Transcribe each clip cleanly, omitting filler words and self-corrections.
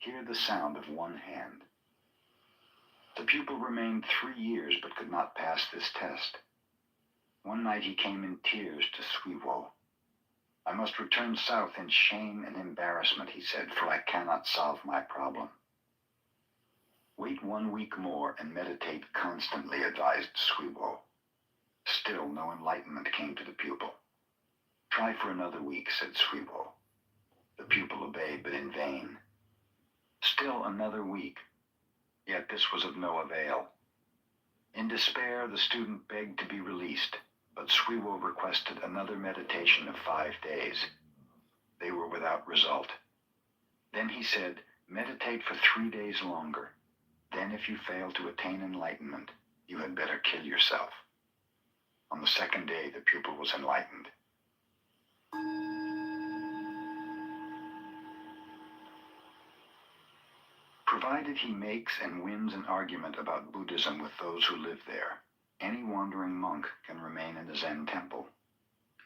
hear the sound of one hand. The pupil remained 3 years but could not pass this test. One night he came in tears to Swiwo. "I must return south in shame and embarrassment," he said, "for I cannot solve my problem." "Wait 1 week more and meditate constantly," advised Swiwo. Still no enlightenment came to the pupil. "Try for another week," said Swiwo. The pupil obeyed, but in vain. Still another week. Yet this was of no avail. In despair, the student begged to be released, but Swiwo requested another meditation of 5 days. They were without result. Then he said, "Meditate for 3 days longer. Then if you fail to attain enlightenment, you had better kill yourself." On the 2nd day, the pupil was enlightened. Provided he makes and wins an argument about Buddhism with those who live there, any wandering monk can remain in the Zen temple.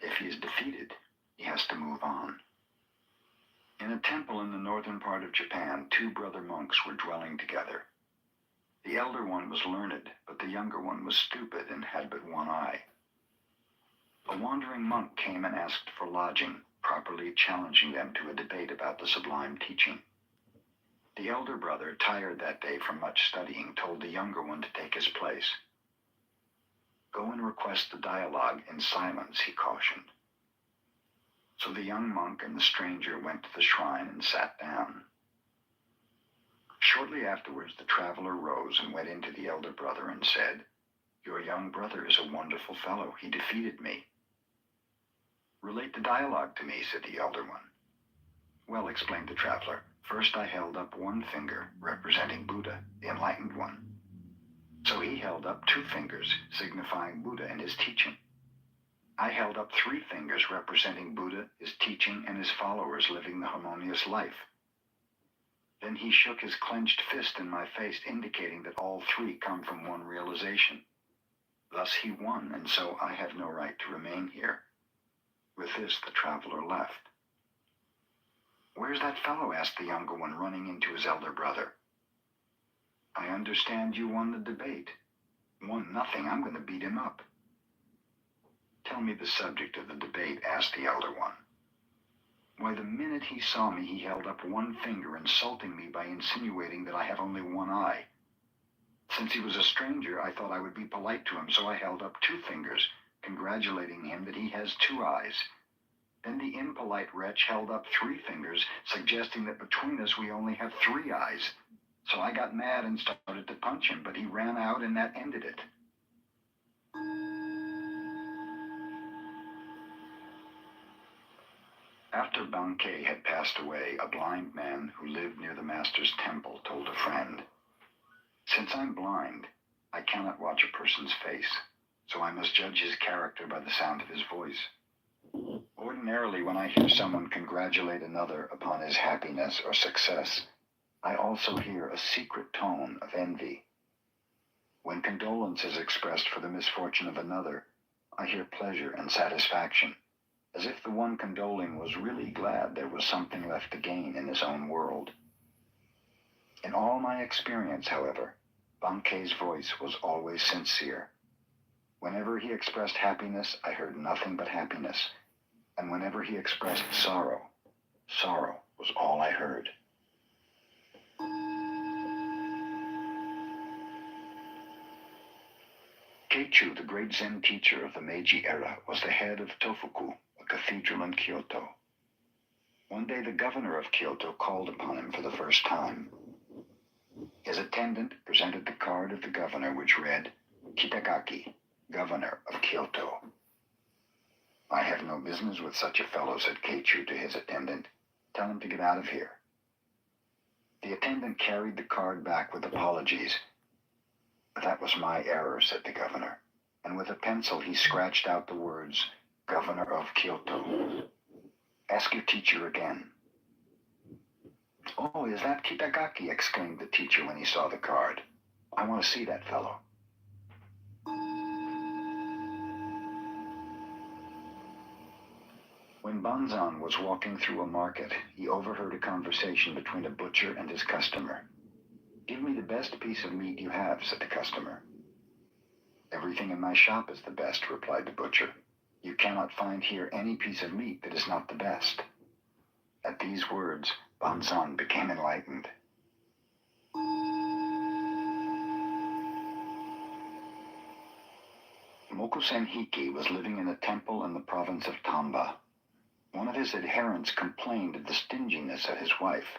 If he is defeated, he has to move on. In a temple in the northern part of Japan, 2 brother monks were dwelling together. The elder one was learned, but the younger one was stupid and had but one eye. A wandering monk came and asked for lodging, properly challenging them to a debate about the sublime teaching. The elder brother, tired that day from much studying, told the younger one to take his place. "Go and request the dialogue in silence," he cautioned. So the young monk and the stranger went to the shrine and sat down. Shortly afterwards, the traveler rose and went into the elder brother and said, "Your young brother is a wonderful fellow. He defeated me." "Relate the dialogue to me," said the elder one. "Well," explained the traveler, "first I held up 1 finger, representing Buddha, the enlightened one. So he held up 2 fingers, signifying Buddha and his teaching. I held up 3 fingers, representing Buddha, his teaching, and his followers living the harmonious life. Then he shook his clenched fist in my face, indicating that all 3 come from one realization. Thus he won, and so I have no right to remain here." With this, the traveler left. "Where's that fellow?" asked the younger one, running into his elder brother. "I understand you won the debate." "Won nothing. I'm going to beat him up." "Tell me the subject of the debate," asked the elder one. "Why, the minute he saw me, he held up 1 finger, insulting me by insinuating that I have only 1 eye. Since he was a stranger, I thought I would be polite to him, so I held up 2 fingers, congratulating him that he has 2 eyes. Then the impolite wretch held up 3 fingers, suggesting that between us we only have 3 eyes. So I got mad and started to punch him, but he ran out and that ended it." After Bankei had passed away, a blind man who lived near the master's temple told a friend, "Since I'm blind, I cannot watch a person's face, so I must judge his character by the sound of his voice. Ordinarily, when I hear someone congratulate another upon his happiness or success, I also hear a secret tone of envy. When condolence is expressed for the misfortune of another, I hear pleasure and satisfaction, as if the one condoling was really glad there was something left to gain in his own world. In all my experience, however, Bankei's voice was always sincere. Whenever he expressed happiness, I heard nothing but happiness, and whenever he expressed sorrow, sorrow was all I heard." Keichu, the great Zen teacher of the Meiji era, was the head of Tofuku, a cathedral in Kyoto. One day the governor of Kyoto called upon him for the first time. His attendant presented the card of the governor, which read, "Kitagaki, Governor of Kyoto." "I have no business with such a fellow," said Keichu to his attendant. "Tell him to get out of here." The attendant carried the card back with apologies. "That was my error," said the governor, and with a pencil he scratched out the words, "Governor of Kyoto." "Ask your teacher again." "Oh, is that Kitagaki?" exclaimed the teacher when he saw the card. "I want to see that fellow." When Banzan was walking through a market. He overheard a conversation between a butcher and his customer. "Give me the best piece of meat you have," said the customer. "Everything in my shop is the best," replied the butcher. "You cannot find here any piece of meat that is not the best." At these words, Banzan became enlightened. Mokusen Hiki was living in a temple in the province of Tamba. One of his adherents complained of the stinginess of his wife.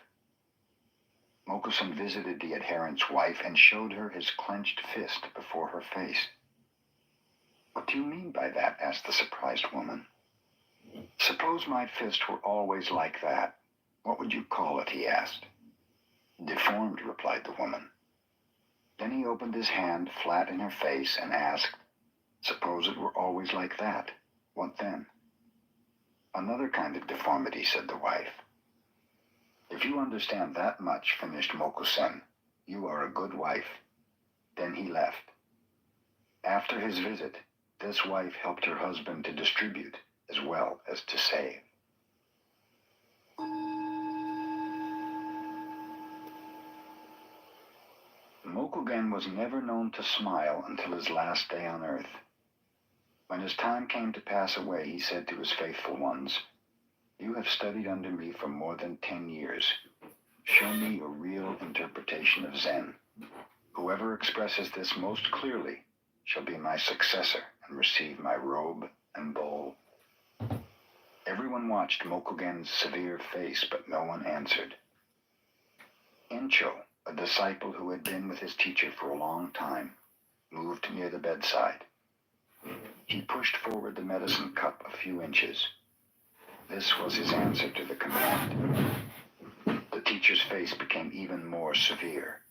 Mokusen visited the adherent's wife and showed her his clenched fist before her face. "What do you mean by that?" asked the surprised woman. "Suppose my fist were always like that. What would you call it?" he asked. "Deformed," replied the woman. Then he opened his hand flat in her face and asked, "Suppose it were always like that. What then?" "Another kind of deformity," said the wife. "If you understand that much," finished Mokusen, "you are a good wife." Then he left. After his visit, this wife helped her husband to distribute as well as to save. Mokugen was never known to smile until his last day on earth. When his time came to pass away, he said to his faithful ones, "You have studied under me for more than 10 years. Show me your real interpretation of Zen. Whoever expresses this most clearly shall be my successor and receive my robe and bowl." Everyone watched Mokugen's severe face, but no one answered. Encho, a disciple who had been with his teacher for a long time, moved near the bedside. He pushed forward the medicine cup a few inches. This was his answer to the command. The teacher's face became even more severe.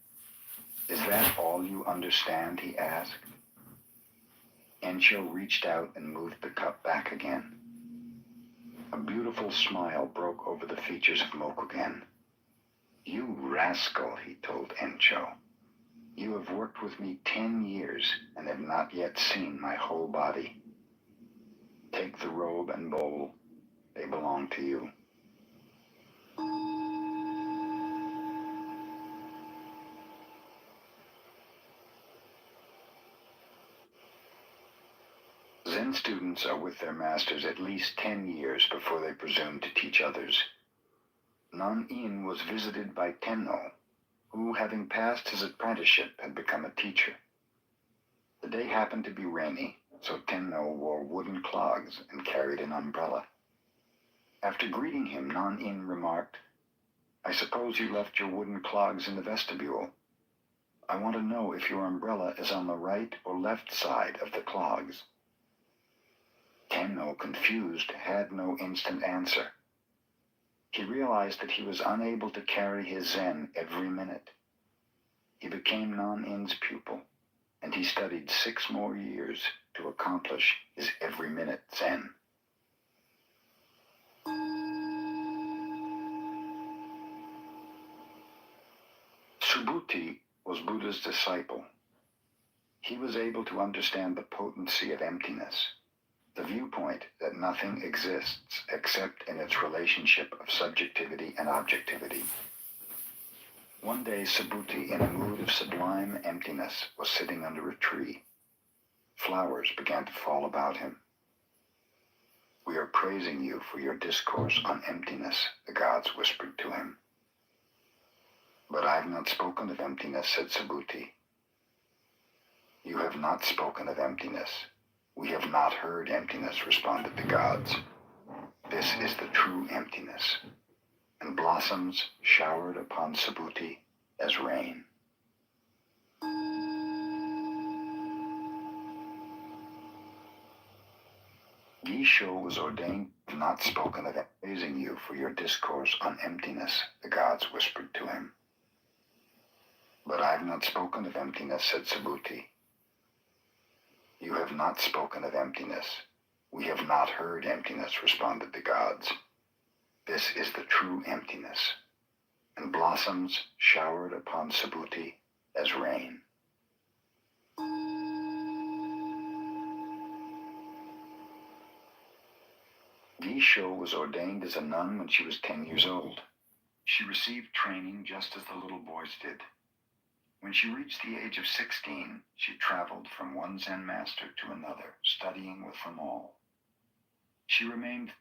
"Is that all you understand?" he asked. Encho reached out and moved the cup back again. A beautiful smile broke over the features of Mokugen. "You rascal," he told Encho. "You have worked with me 10 years and have not yet seen my whole body. Take the robe and bowl. They belong to you." Zen students are with their masters at least 10 years before they presume to teach others. Non-In was visited by Tenno, who, having passed his apprenticeship, had become a teacher. The day happened to be rainy, so Tenno wore wooden clogs and carried an umbrella. After greeting him, Non-In remarked, "I suppose you left your wooden clogs in the vestibule. I want to know if your umbrella is on the right or left side of the clogs." Tenno, confused, had no instant answer. He realized that he was unable to carry his Zen every minute. He became Non-In's pupil, and he studied 6 more years to accomplish his every-minute Zen. Subhuti was Buddha's disciple. He was able to understand the potency of emptiness, the viewpoint that nothing exists except in its relationship of subjectivity and objectivity. One day, Subhuti, in a mood of sublime emptiness, was sitting under a tree. Flowers began to fall about him. "We are praising you for your discourse on emptiness," the gods whispered to him. "But I have not spoken of emptiness," said Subhuti. "You have not spoken of emptiness. We have not heard emptiness," responded the gods. "This is the true emptiness." And blossoms showered upon Subhuti as rain. Gisho was ordained, "Not spoken of, praising you for your discourse on emptiness," the gods whispered to him. "But I have not spoken of emptiness," said Subhuti. "You have not spoken of emptiness. We have not heard emptiness," responded the gods. "This is the true emptiness." And blossoms showered upon Subhuti as rain. V. Shou was ordained as a nun when she was 10 years old. She received training just as the little boys did. When she reached the age of 16, she traveled from one Zen master to another, studying with them all. She remained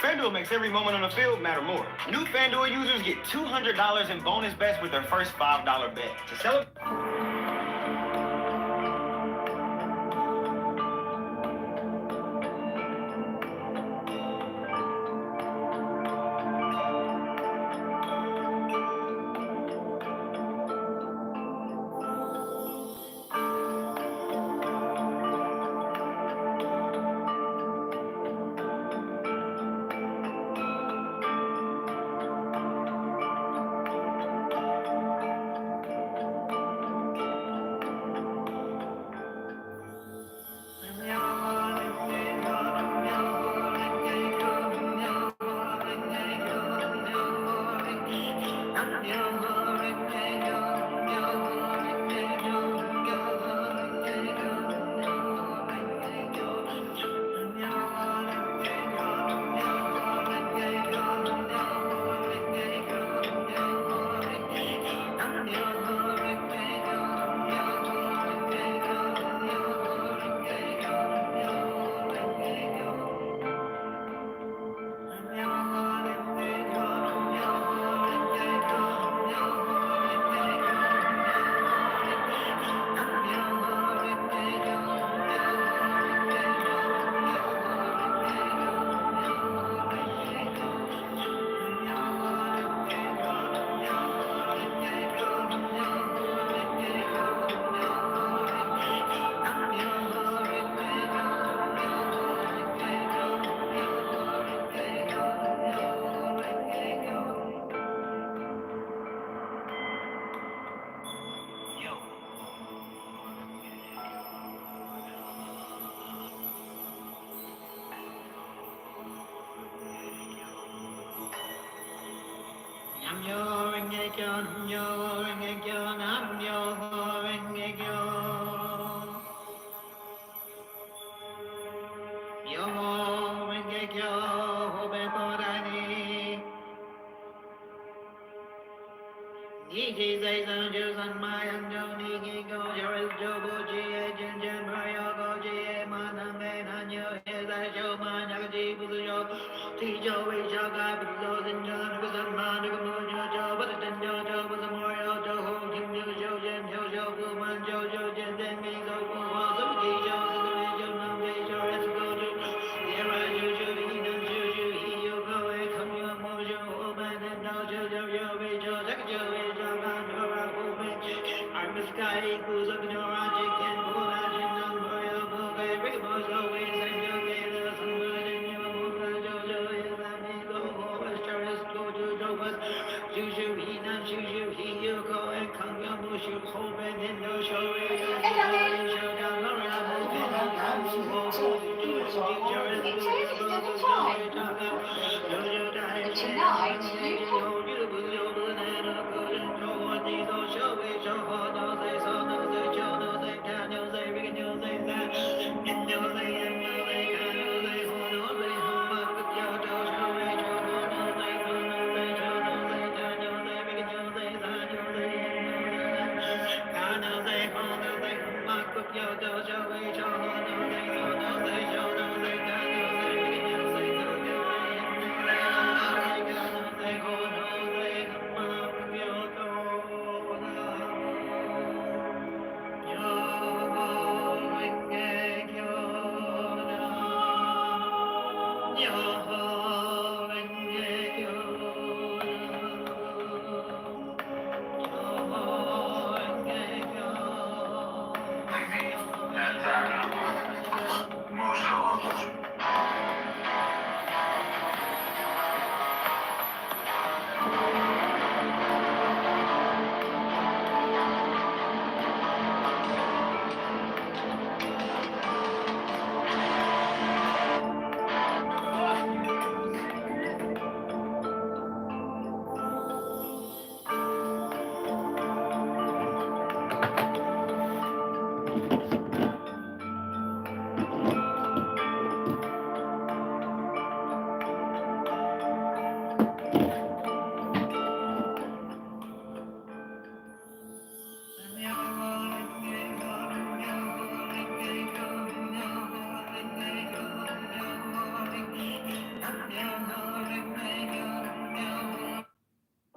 FanDuel makes every moment on the field matter more. New FanDuel users get $200 in bonus bets with their first $5 bet. To celebrate.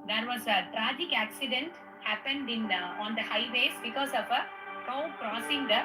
There was a tragic accident happened in on the highways because of a cow crossing the.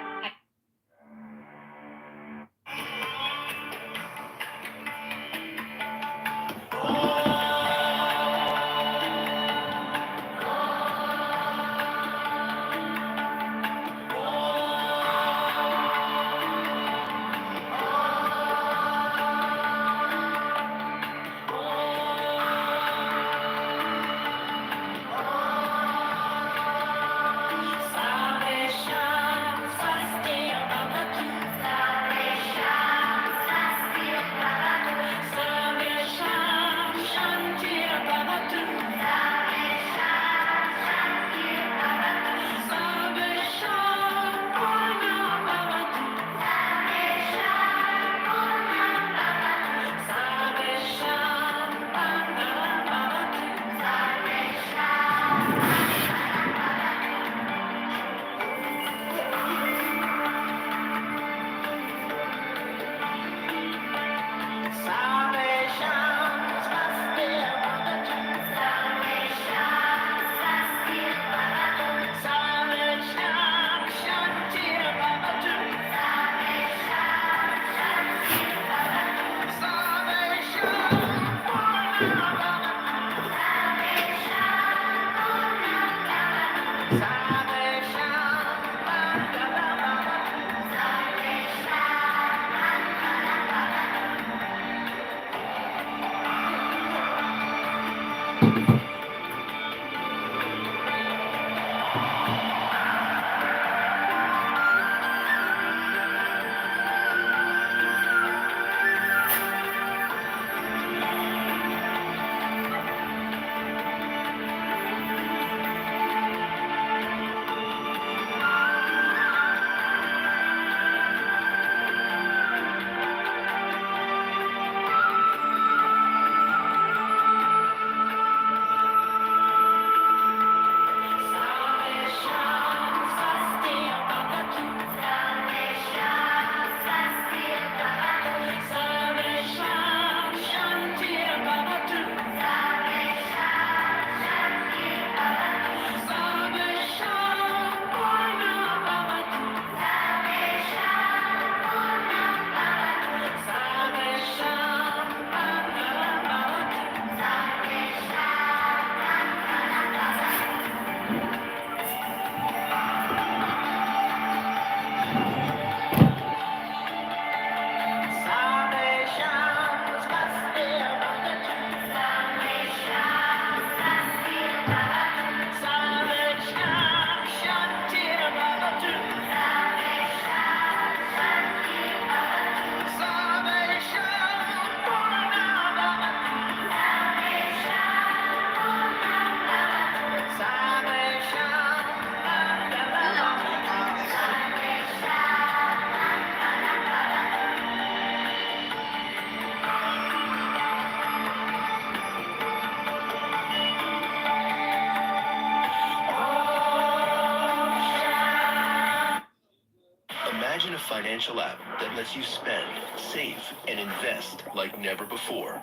financial app that lets you spend, save, and invest like never before.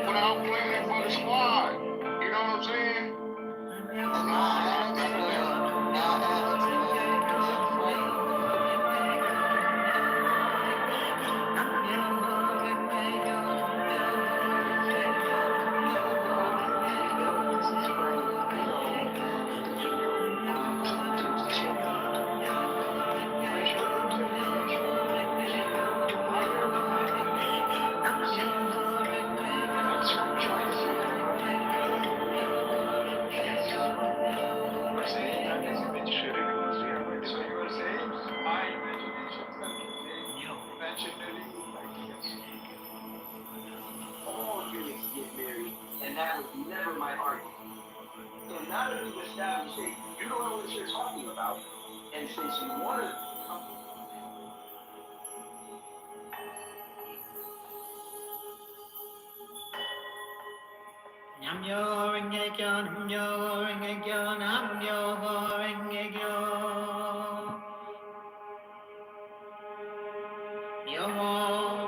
Without playing for the squad. You know what I'm saying? All gimmicks get married, and that was never my argument. So now that we've established that you don't know what you're talking about, and since you want to come Namyo Renge-kyo, Namyo Renge-kyo, Namyo Renge-kyo. Myoho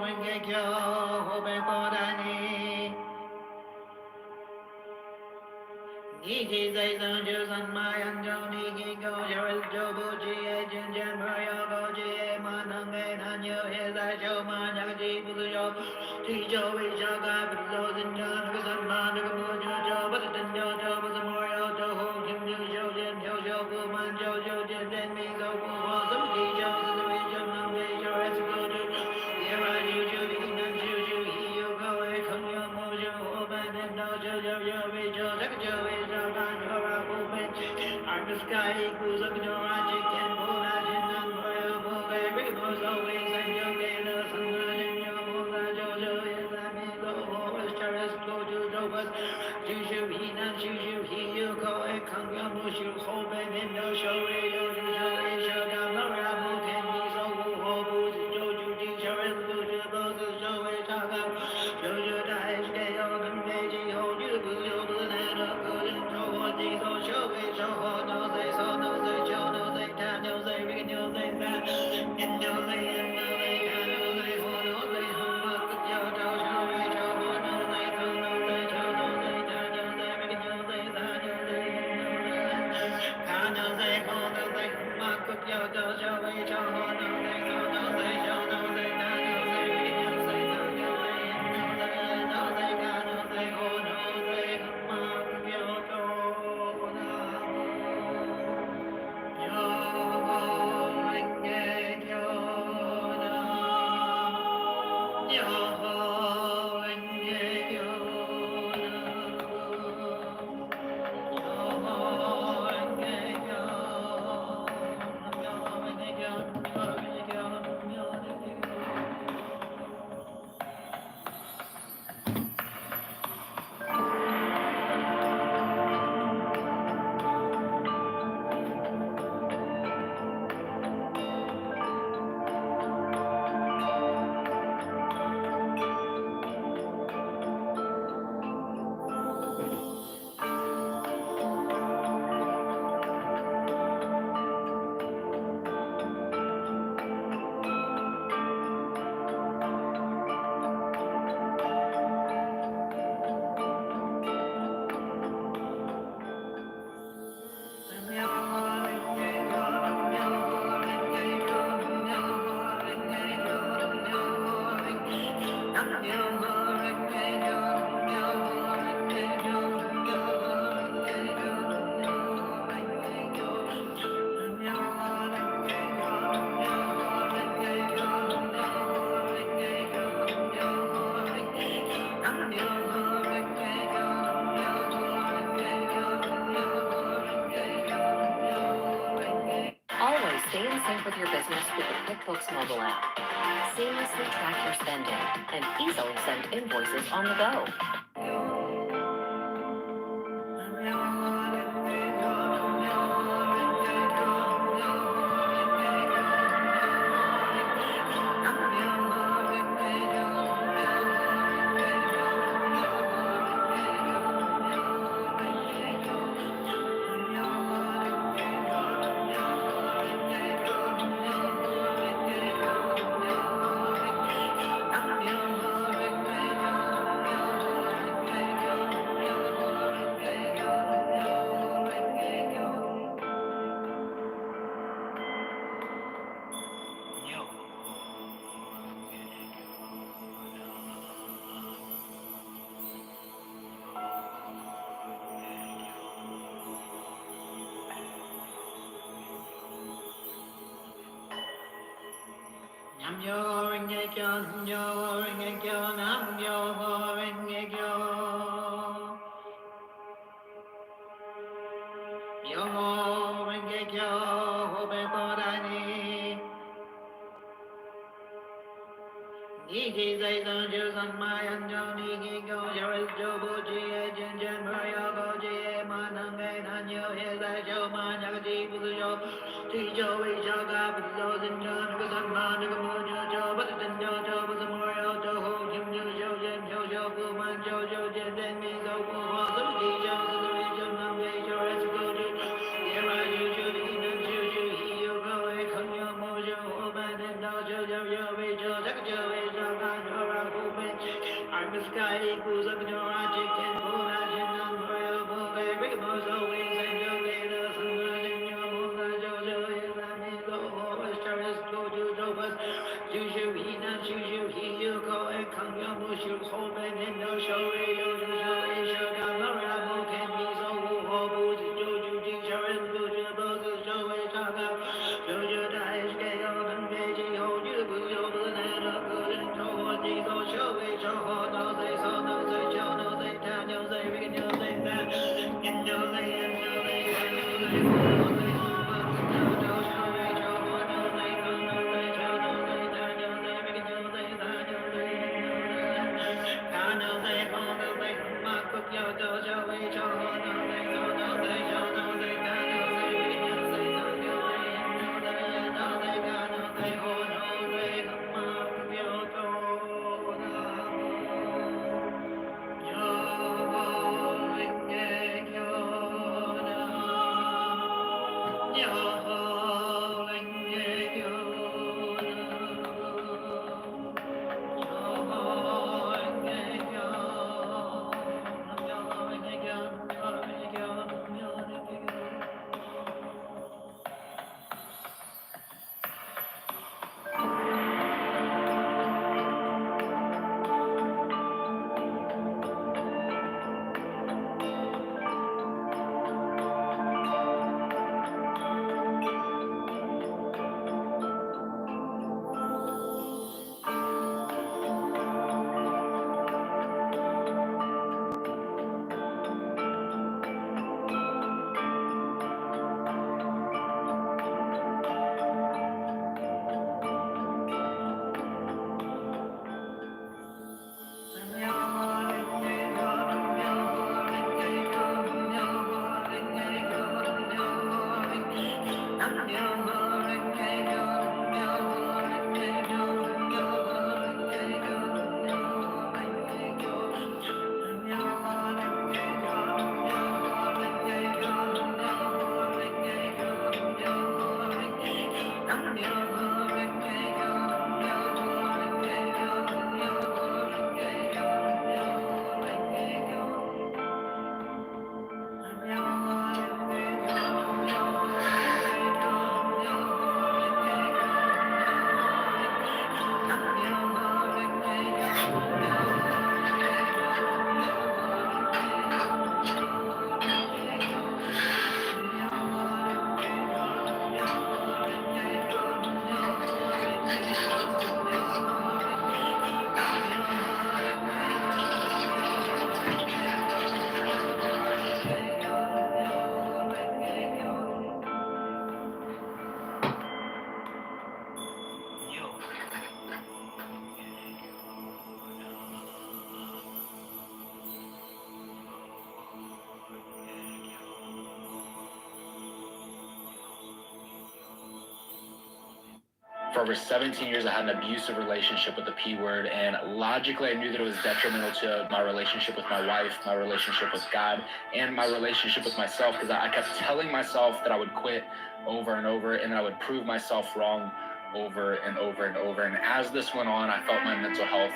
Renge-kyo, Hobe Kodani. Niji Zaizan Jusan Mayan Jo Niki Go Yoris Jobu Jie Jin Jen Muryo Go Jie Manange Nanyo Heza Jo Manjakaji Buzu Jo Jijo Risho Ga Buzo Zinjo Nakasan Man Nakamujo Jo Batatin Jo Jo Buzu Moryo Jo Ho Jim Ju Jo Jin Jo Jo Bu Man Jo Jo Jin Den Mi Go Bu Ho Sum Ji Jo Suzumi Jo Nam Wei Jo Etsu Go Ju Yera Ju Ju Hi Nan Ju Ju Hi Yu Go E Kong Yo Mo Jo Ho Ben En Do Jo Jo Yo Ri Jo Taka Jo E Jo Gan Yo Ra Ho Ben Art the Sky Equals Up in Your Magic and Bo Na Jin Nan Mo Yo Bo Ge Ri Mo So We San Jo Ge No Sun Na Jin Yo Mo Na Jo Jo Yes I Me Go Ho Es Charas Go Ju Jo Bus Ju Ju Hi Nan Ju Ju Hi Yu Ko E Kong Yo Mo Shu Ho Ben En Do Sho Re Yo Ju Jo E Sho Dam Lo Ra Mo Ken Mi So Wu Ho Bu Zi Jo Ju Ji Sho Ren Bu Ju Bo Zi Sho E Cha Ga Jo Ju Dai Shke Yo Gun Ge Ji Ho Ju Bu Yo Bu Na Do Go Jin Jo Ho Ji Ho Sho E Sho Ho No Zai So No Zai Cho No Zai Ta No Zai Ri No Zai Sa In No Zai In No Zai Ka No Zai Ho No Zai Ho Ma Ku Jo Jo Sho E Sho Ho No Zai So No Zai Cho No Zai Ta No Zai Ri No Zai Sa No Zai In No Zai Ka No Zai Ho No Zai Ho Ma Ku Jo Jo Sho E Sho Ho No Zai So No Zai Cho No Zai Ta No Zai Ri No Zai Sa No Zai In No Zai No Zai Ka No Zai Ho No Zai Ho Ma Ku Jo Jo Na Yo Renge Kyo Na Yo Renge Kyo Yo sync with your business with the QuickBooks mobile app. Seamlessly track your spending and easily send invoices on the go. For over 17 years, I had an abusive relationship with the P word, and logically, I knew that it was detrimental to my relationship with my wife, my relationship with God, and my relationship with myself, because I kept telling myself that I would quit over and over, and I would prove myself wrong over and over and over. And as this went on, I felt my mental health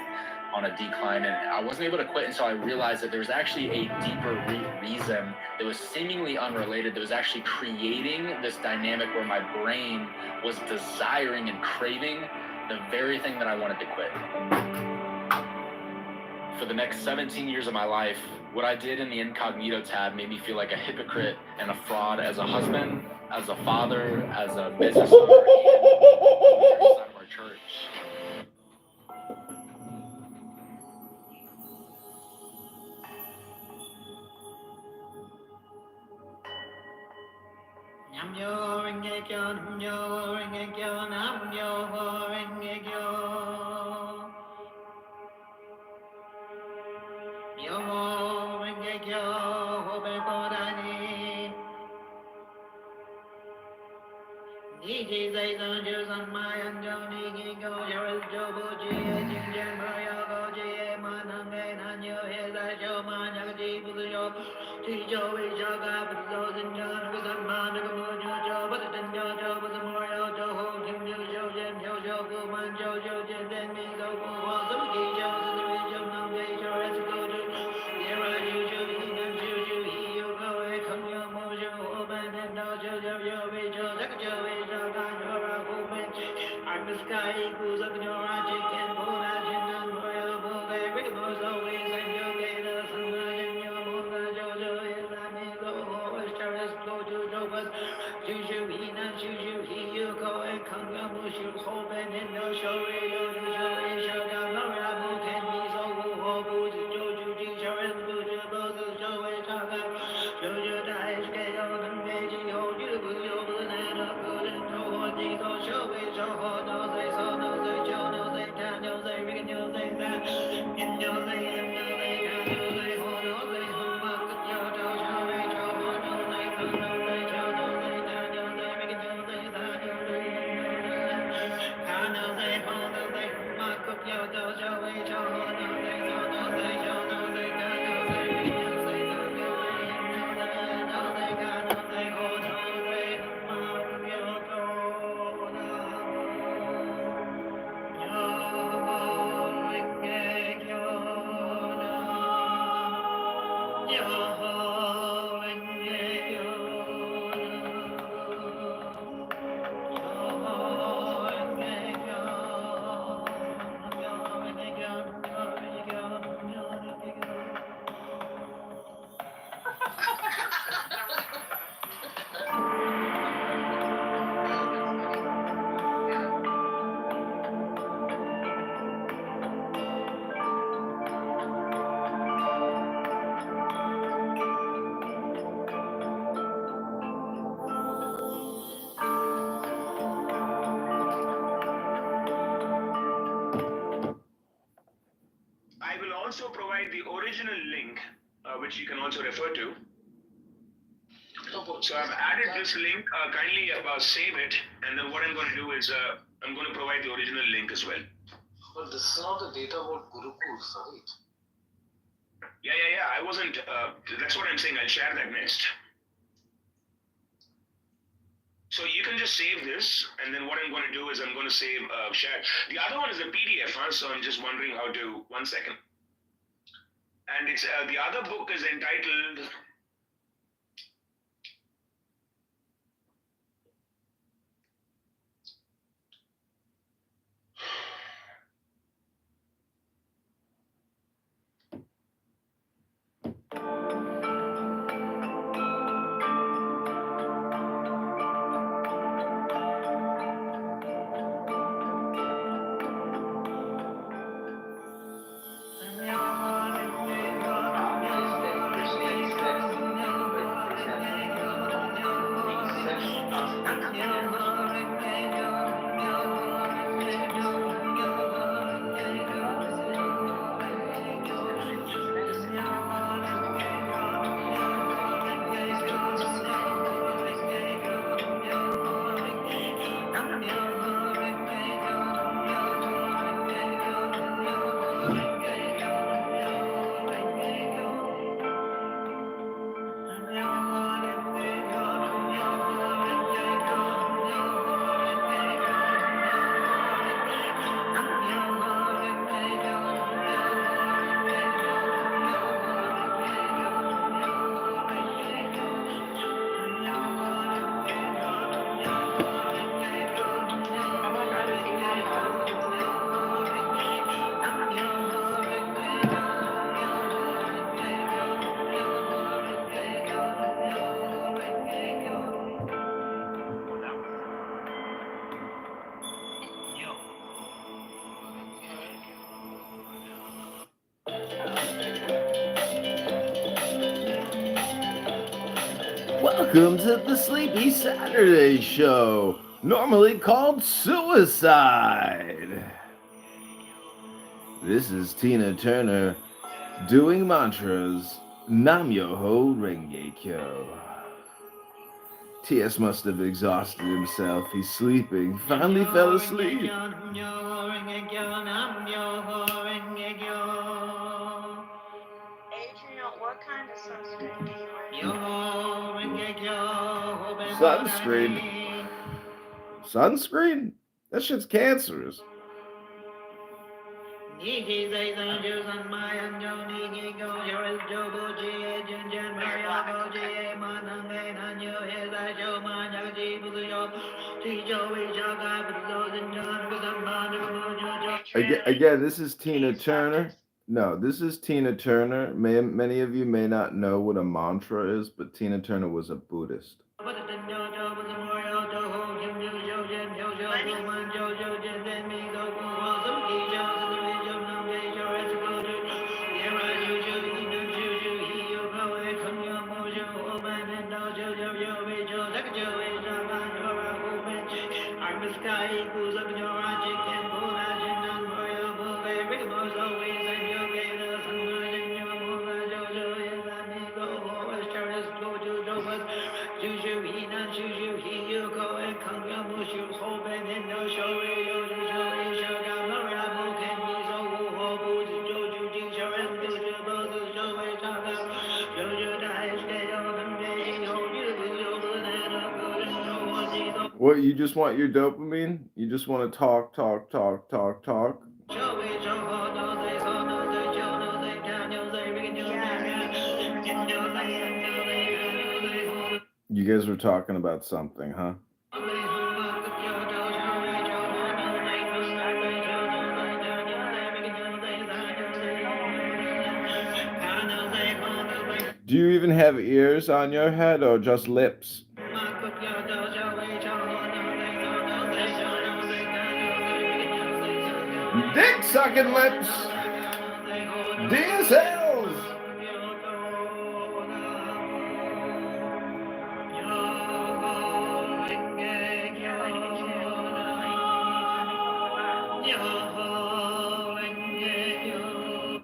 on a decline, and I wasn't able to quit until I realized that there was actually a deeper root reason that was seemingly unrelated, that was actually creating this dynamic where my brain was desiring and craving the very thing that I wanted to quit. For the next 17 years of my life, what I did in the incognito tab made me feel like a hypocrite and a fraud as a husband, as a father, as a business owner, and inside of our church. Nam yo renge kyo, nam yo renge kyo, nam yo renge kyo. Yo renge kyo, hobe kodani. Niji zai zan ju san mai an jo ni gi go yo el jo bu ji e jin jen ma yo go ji e ma nang e nan yo he zai jo ma nya ji bu zu yo. Ji jo we jo ga bu zo zin jo na ku san ma na ku mu jo jo bu zu den jo jo bu zu mo yo jo ho kim yo jo jen yo jo ku man jo jo jen den mi go ku ho zu gi jo zu zu we jo nang ge jo e zu go jo. Ye ra ju ju hi nan ju ju hi yo go e kam yo mo jo ho ban den do jo jo yo we jo zak jo we jo ga jo ra ku ben. I'm the sky who's up in your magic and moon as you know royal moon they bring those always and you get us and you moon the jojo is I mean go always terrorist go to Dover Juju he nan Juju he you go and come your mush you hope and in no show you show and show down no rabu can be so who hobu to Joju Ji show and Juju goes to show and talk out Joju dies get on and meji hold you will you banana good and no one ji go show it show no they so no they show no they can no they we can no they that in no they and no they can no they hold no they hold up with your do show it show no they so no they show no they can no they we can no they that no they can no they hold no they mark up your do show it show no they so no they show no they can no they we can no they so no they no they can no they hold no they mark up your do I will also provide the original link, which you can also refer to. So I've added this link. Kindly save it, and then what I'm going to do is I'm going to provide the original link as well. But this is not the data about Gurukuls, right? Yeah. I wasn't. That's what I'm saying. I'll share that next. So you can just save this, and then what I'm going to do is I'm going to save share. The other one is a PDF, so I'm just wondering how to. 1 second. And it's the other book is entitled. Welcome to the Sleepy Saturday Show, normally called Suicide. This is Tina Turner doing mantras, Nam Yoho Renge Kyo. T.S. must have exhausted himself. He's sleeping. Finally fell asleep. Adrian, what kind of sunscreen do you wear? Sunscreen. Sunscreen? That shit's cancerous. Again, this is Tina Turner. No, this is Tina Turner. Many of you may not know what a mantra is, but Tina Turner was a Buddhist. What, you just want your dopamine? You just want to talk? You guys were talking about something, huh? Do you even have ears on your head or just lips? Dick sucking lips. DSLs.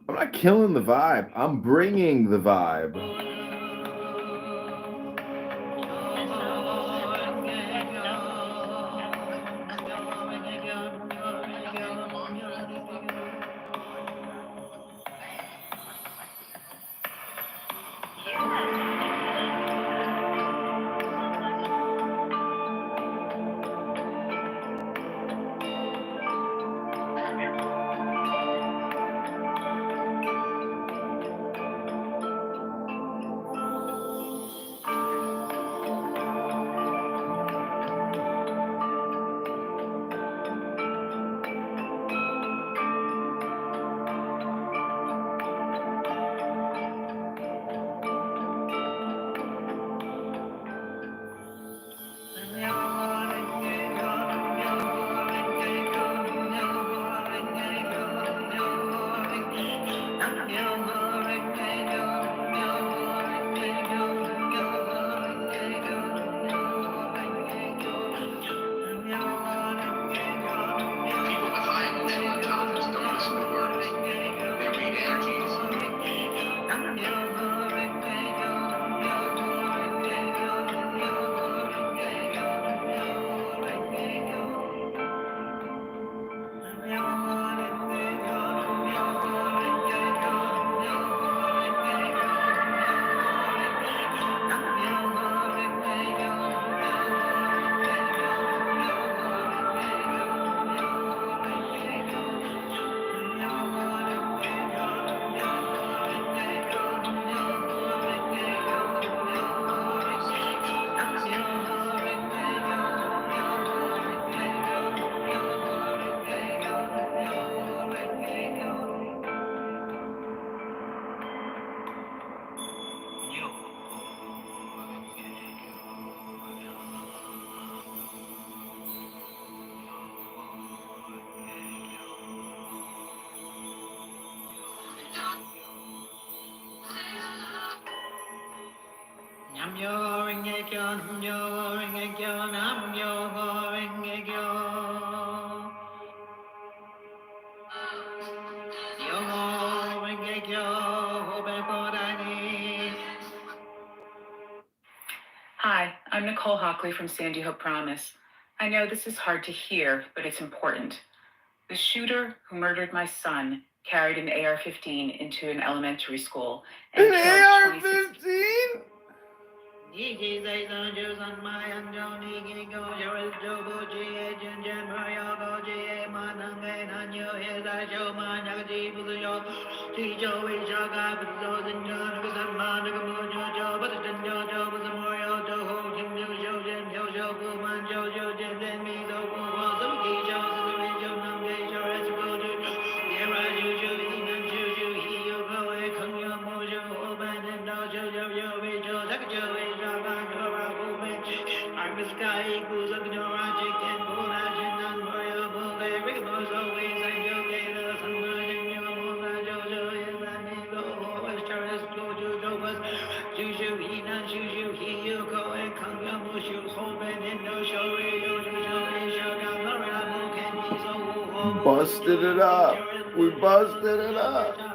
I'm not killing the vibe. I'm bringing the vibe. Namyo Renge-kyo, Namyo Renge-kyo, Namyo Renge-kyo. Yo Renge-kyo, Hobe Kodani. Hi, I'm Nicole Hockley from Sandy Hook Promise. I know this is hard to hear, but it's important. The shooter who murdered my son carried an AR-15 into an elementary school and An killed 26 AR-15? Busted it up. We busted it up.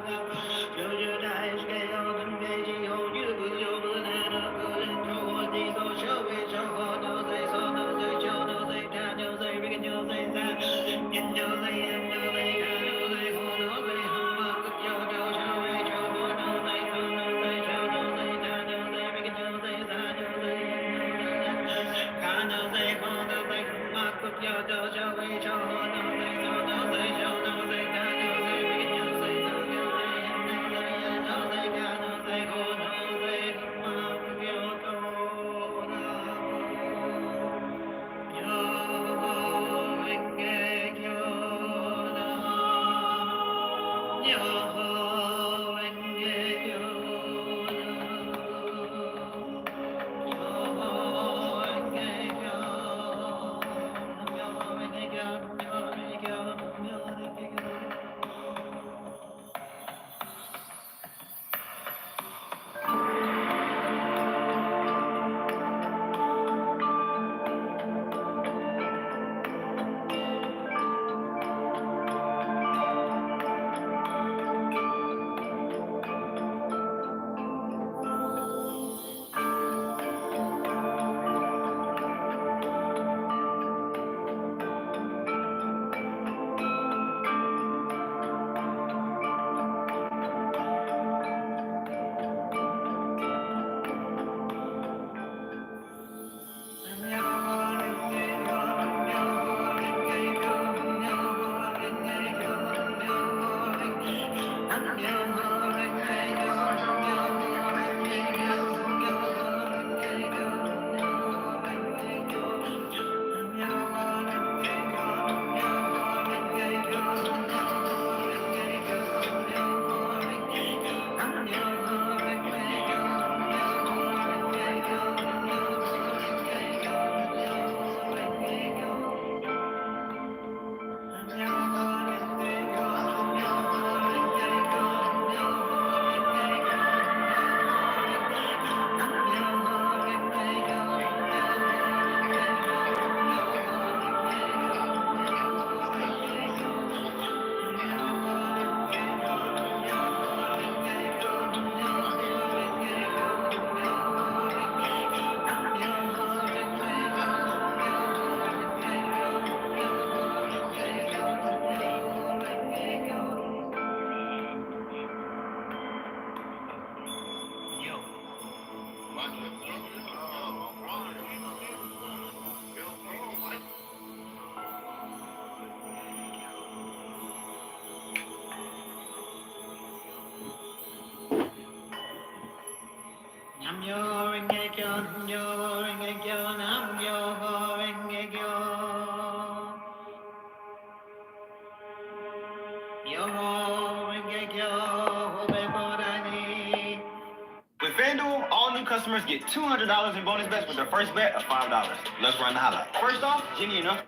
With FanDuel, all new customers get $200 in bonus bets with their first bet of $5. Let's run the highlight. First off, Jenny enough.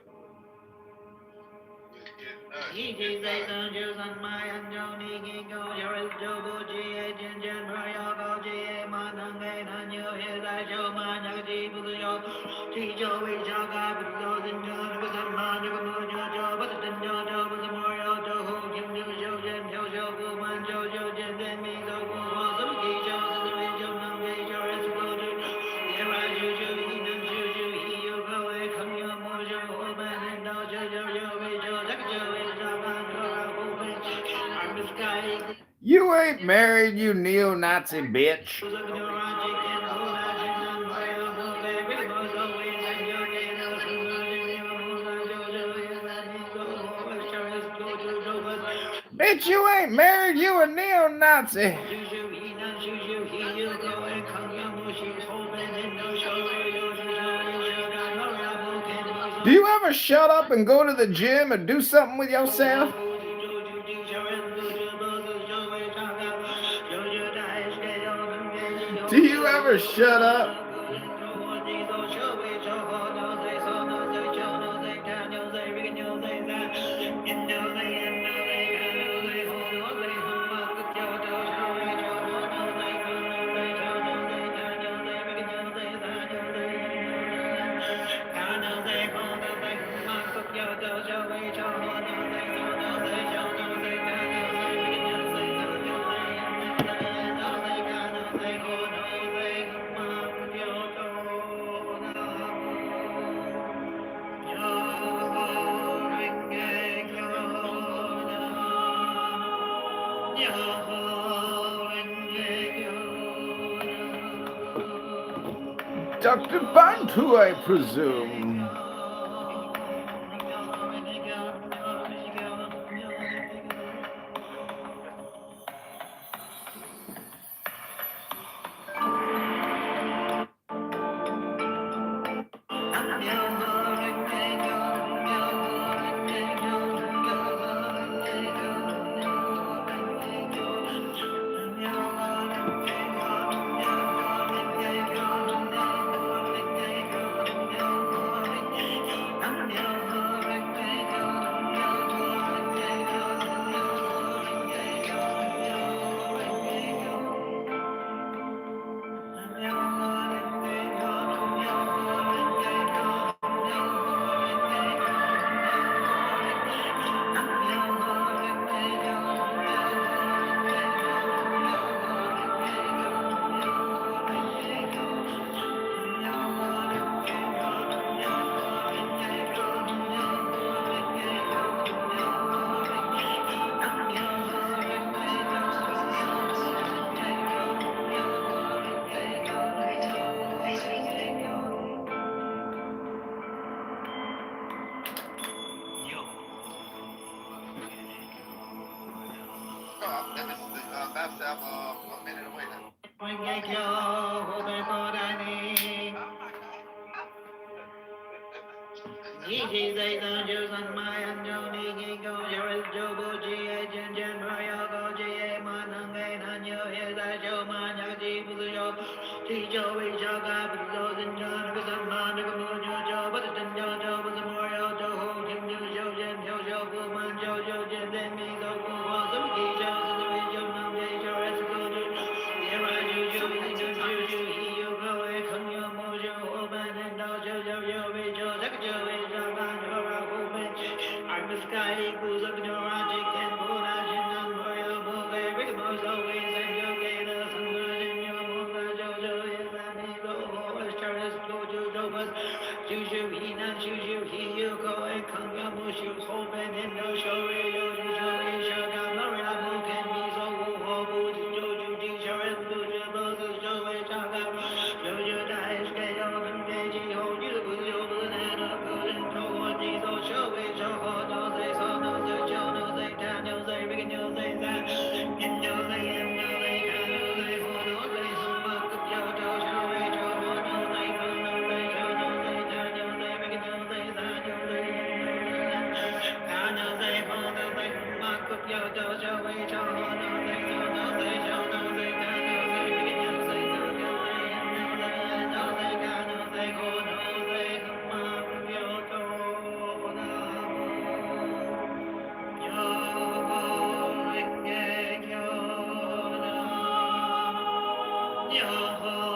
ain't married, you neo-Nazi bitch. Bitch, you ain't married, you a neo-Nazi. Do you ever shut up and go to the gym and do something with yourself? Do you ever shut up? Dr. Bantu, I presume. That's a minute away now. Yo